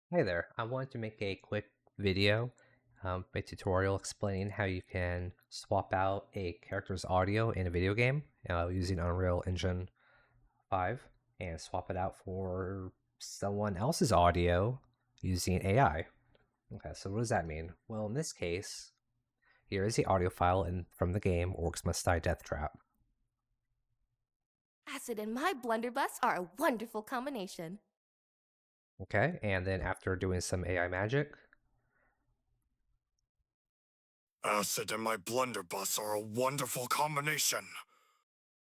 Hey there, I wanted to make a quick video, a tutorial explaining how you can swap out a character's audio in a video game using Unreal Engine 5 and swap it out for someone else's audio using AI. Okay, so what does that mean? Well, in this case, here is the audio file from the game Orcs Must Die Death Trap. Acid and my blunderbuss are a wonderful combination. Okay, and then after doing some AI magic, Acid and my blunderbuss are a wonderful combination.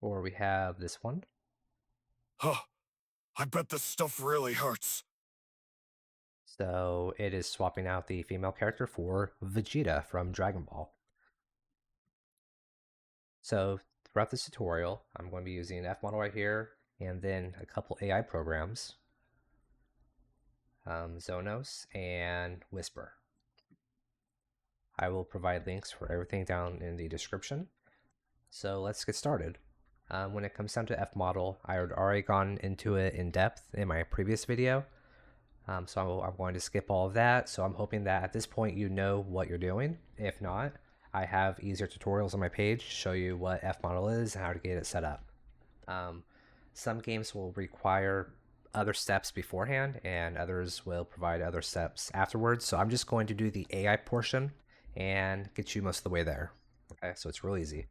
or we have this one. Huh, I bet this stuff really hurts. So it is swapping out the female character for Vegeta from Dragon Ball. So throughout this tutorial, I'm going to be using an Fmodel right here, and then a couple AI programs, Zonos and Whisper. I will provide links for everything down in the description. So let's get started. When it comes down to Fmodel, I had already gone into it in depth in my previous video, so I'm going to skip all of that. So I'm hoping that at this point you know what you're doing. If not, I have easier tutorials on my page to show you what Fmodel is and how to get it set up. Some games will require other steps beforehand, and others will provide other steps afterwards. So I'm just going to do the AI portion and get you most of the way there. Okay, so it's real easy.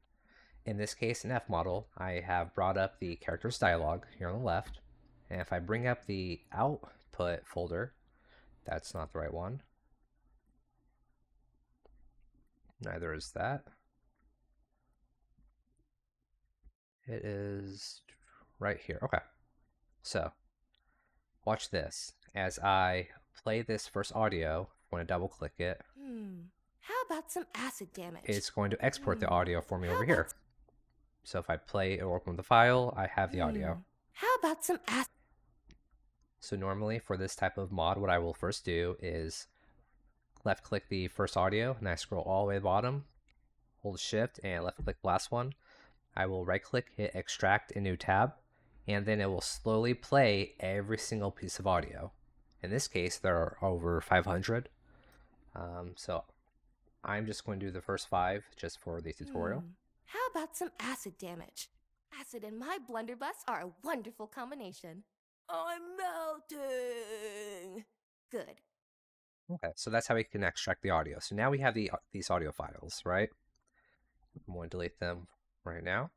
In this case, in Fmodel, I have brought up the character's dialogue here on the left. And if I bring up the output folder, that's not the right one. Neither is that. It is right here. Okay. So watch this. As I play this first audio, I'm going to double click it. How about some acid damage? It's going to export the audio for me How over about here. So if I play or open the file, I have the audio. How about some acid? So normally for this type of mod, what I will first do is left click the first audio and I scroll all the way to the bottom, hold shift and left click the last one. I will right click, hit extract a new tab, and then it will slowly play every single piece of audio. In this case, there are over 500. So I'm just going to do the first 5 just for the tutorial. How about some acid damage? Acid and my blunderbuss are a wonderful combination. I'm melting. Good. Okay, so that's how we can extract the audio. So now we have these audio files, right? I'm going to delete them right now.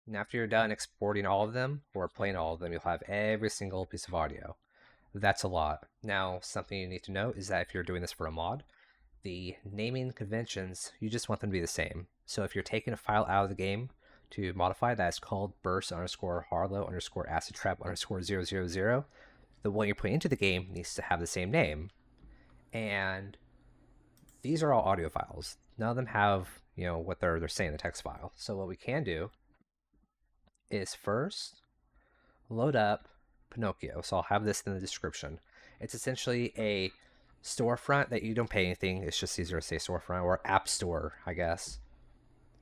And after you're done exporting all of them or playing all of them, you'll have every single piece of audio. That's a lot. Now, something you need to know is that if you're doing this for a mod, the naming conventions, you just want them to be the same. So if you're taking a file out of the game to modify, that's called burst underscore harlow underscore acid trap underscore 000. The one you're putting into the game needs to have the same name. And these are all audio files. None of them have, what they're saying in the text file. So what we can do is first load up Pinocchio. So I'll have this in the description. It's essentially a storefront that you don't pay anything. It's just easier to say storefront or app store, I guess,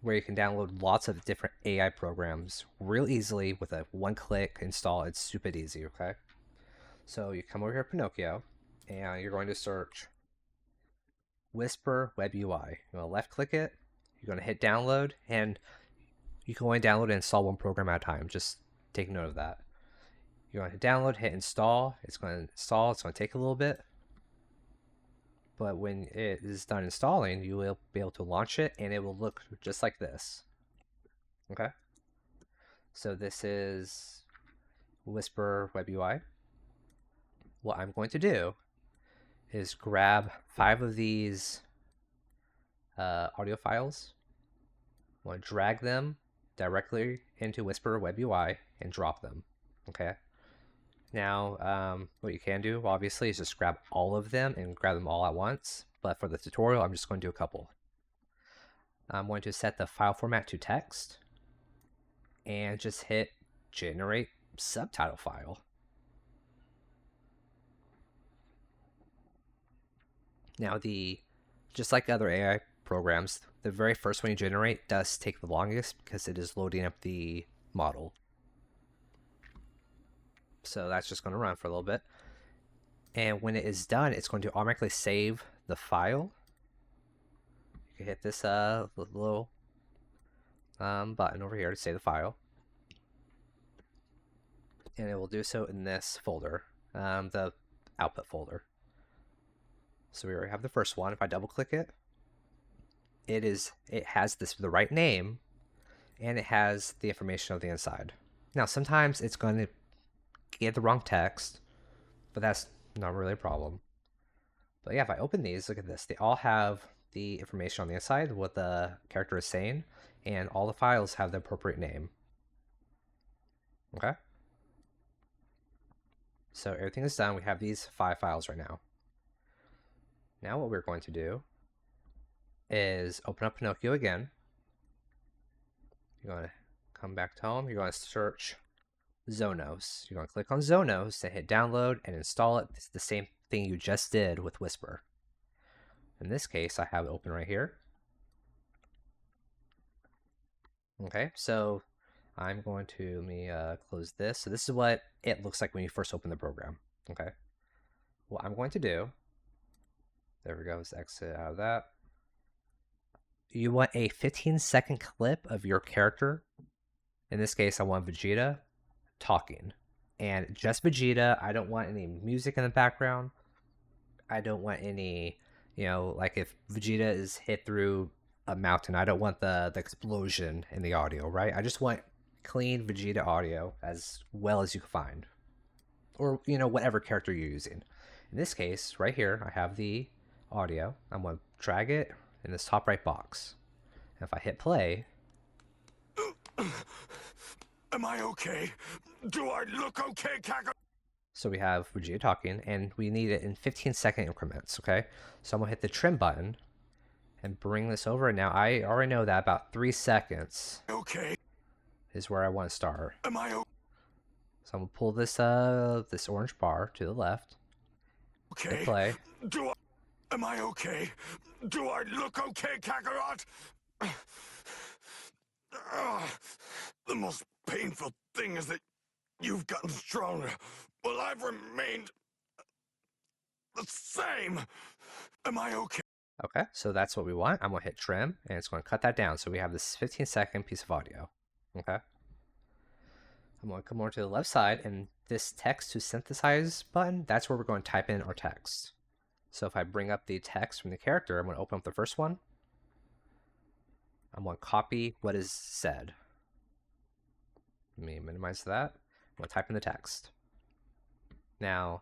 where you can download lots of different AI programs real easily with a one-click install. It's stupid easy, okay? So you come over here, Pinocchio, and you're going to search Whisper Web UI. You're going to left-click it. You're going to hit download, and you can only download and install one program at a time. Just take note of that. You're going to download, hit install. It's going to install. It's going to take a little bit. But when it is done installing, you will be able to launch it and it will look just like this. Okay. So this is Whisper Web UI. What I'm going to do is grab 5 of these audio files. I want to drag them directly into Whisper Web UI and drop them. Okay. Now, what you can do, obviously, is just grab all of them and grab them all at once. But for the tutorial, I'm just going to do a couple. I'm going to set the file format to text and just hit generate subtitle file. Now, just like other AI programs, the very first one you generate does take the longest because it is loading up the model. So that's just going to run for a little bit. And when it is done, it's going to automatically save the file. You can hit this little button over here to save the file. And it will do so in this folder, the output folder. So we already have the first one. If I double click it, it has the right name, and it has the information on the inside. Now sometimes it's going to get the wrong text, but that's not really a problem. But yeah, if I open these, look at this. They all have the information on the inside, what the character is saying, and all the files have the appropriate name. Okay? So everything is done. We have these 5 files right now. Now what we're going to do is open up Pinocchio again. You're going to come back to home. You're going to search Zonos. You're going to click on Zonos and hit download and install it. It's the same thing you just did with Whisper. In this case, I have it open right here. Okay, so I'm going to let me close this. So this is what it looks like when you first open the program. Okay, what I'm going to do, there we go, let's exit out of that. You want a 15-second clip of your character. In this case, I want Vegeta talking, and just Vegeta. I don't want any music in the background. I don't want any, like if Vegeta is hit through a mountain, I don't want the explosion in the audio, right? I just want clean Vegeta audio as well as you can find, or whatever character you're using. In this case, right here, I have the audio. I'm going to drag it in this top right box. And if I hit play, Am I okay? Do I look okay, Kakarot? so we have Vegeta talking, and we need it in 15-second increments, okay? So I'm going to hit the trim button and bring this over. And now I already know that about 3 seconds Okay. is where I want to start. Am I okay? So I'm going to pull this this orange bar to the left. Hit play. Am I okay? Do I look okay, Kakarot? The most painful thing is that you've gotten stronger, while I've remained the same. Am I okay? Okay, so that's what we want. I'm going to hit trim, and it's going to cut that down. So we have this 15-second piece of audio. Okay. I'm going to come over to the left side, and this text to synthesize button, that's where we're going to type in our text. So if I bring up the text from the character, I'm going to open up the first one. I'm going to copy what is said. Let me minimize that. I'm going to type in the text. Now,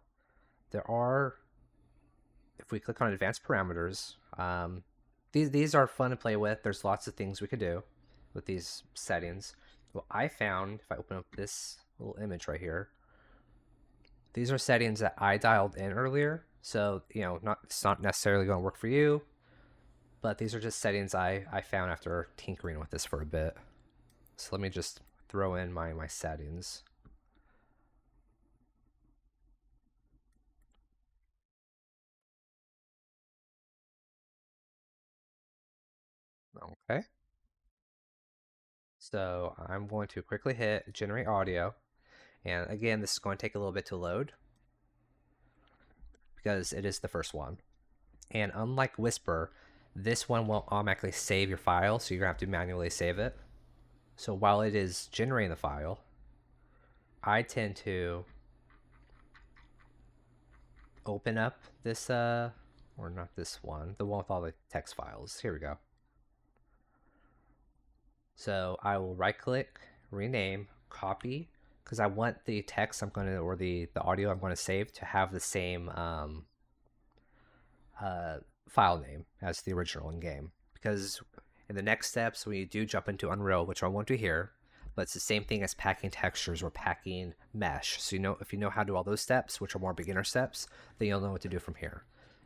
there are, if we click on advanced parameters, these are fun to play with. There's lots of things we could do with these settings. What I found, if I open up this little image right here, these are settings that I dialed in earlier. So, it's not necessarily going to work for you, but these are just settings I found after tinkering with this for a bit. So let me just throw in my settings. Okay. So I'm going to quickly hit generate audio. And again, this is going to take a little bit to load because it is the first one. And unlike Whisper, this one won't automatically save your file, so you're going to have to manually save it. So while it is generating the file, I tend to open up this, or not this one, the one with all the text files. Here we go. So I will right click, rename, copy, because I want the text or the audio I'm going to save to have the same file name as the original in game. Because in the next steps, when you do jump into Unreal, which I won't do here, but it's the same thing as packing textures or packing mesh. So if you know how to do all those steps, which are more beginner steps, then you'll know what to do from here.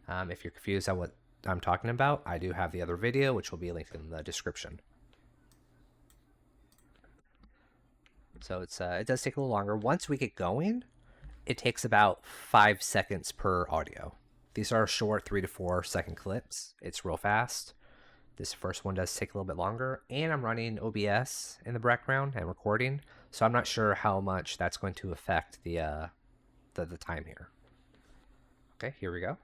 If you're confused on what I'm talking about, I do have the other video, which will be linked in the description. So it does take a little longer. Once we get going, it takes about 5 seconds per audio. These are short 3 to 4 second clips. It's real fast. This first one does take a little bit longer, and I'm running OBS in the background and recording, so I'm not sure how much that's going to affect the time here. Okay, here we go.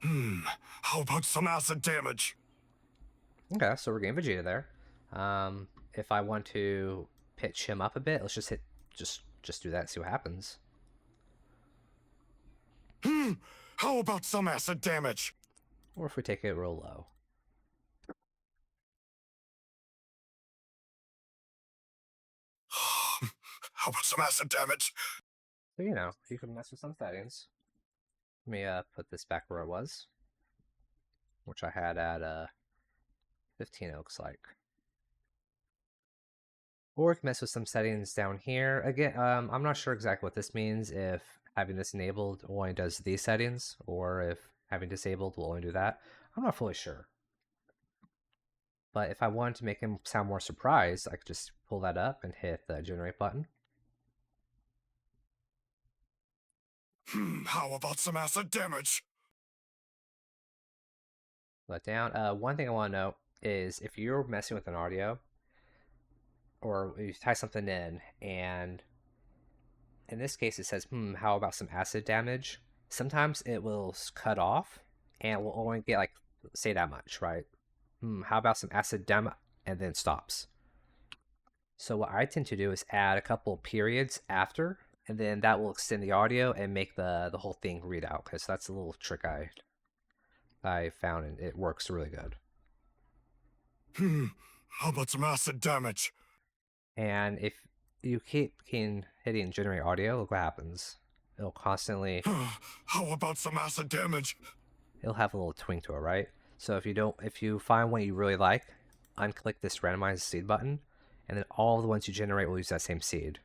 How about some acid damage? Okay, so we're getting Vegeta there. If I want to pitch him up a bit, let's just do that and see what happens. How about some acid damage? Or if we take it real low. How about some acid damage? So, you know, you can mess with some settings. Let me put this back where it was, which I had at 15, it looks like. Or we can mess with some settings down here. Again, I'm not sure exactly what this means, if having this enabled only does these settings, or if having disabled will only do that. I'm not fully sure. But if I wanted to make him sound more surprised, I could just pull that up and hit the generate button. How about some acid damage? Let down. One thing I want to note is if you're messing with an audio, or you type something in, and in this case it says, how about some acid damage? Sometimes it will cut off, and it will only get like, say that much, right? How about some acid damage? And then stops. So what I tend to do is add a couple periods after, and then that will extend the audio and make the whole thing read out, because that's a little trick I found, and it works really good. How about some acid damage? And if you keep hitting generate audio, look what happens. It'll constantly... How about some acid damage? It'll have a little twink to it, right? So if you find one you really like, unclick this randomize seed button, and then all the ones you generate will use that same seed.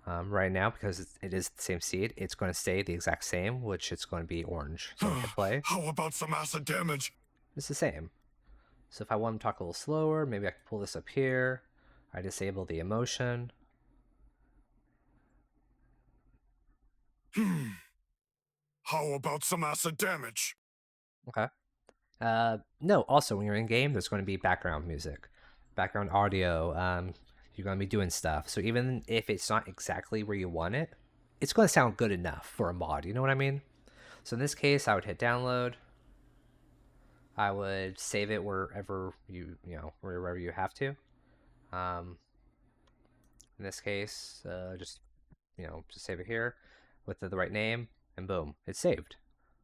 Right now, because it is the same seed, it's going to stay the exact same, which it's going to be orange. So hit play. How about some acid damage? It's the same. So if I want to talk a little slower, maybe I can pull this up here. I disable the emotion. How about some acid damage? Okay. No, also when you're in game, there's going to be background music, background audio. You're going to be doing stuff. So even if it's not exactly where you want it, it's going to sound good enough for a mod. You know what I mean? So in this case, I would hit download. I would save it wherever wherever you have to. In this case, just save it here with the right name, and boom, it's saved.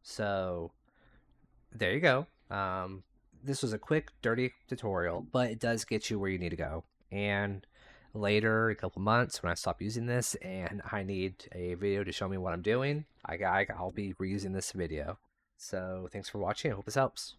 So there you go. This was a quick, dirty tutorial, but it does get you where you need to go. And later, a couple months, when I stop using this and I need a video to show me what I'm doing, I'll be reusing this video. So thanks for watching. I hope this helps.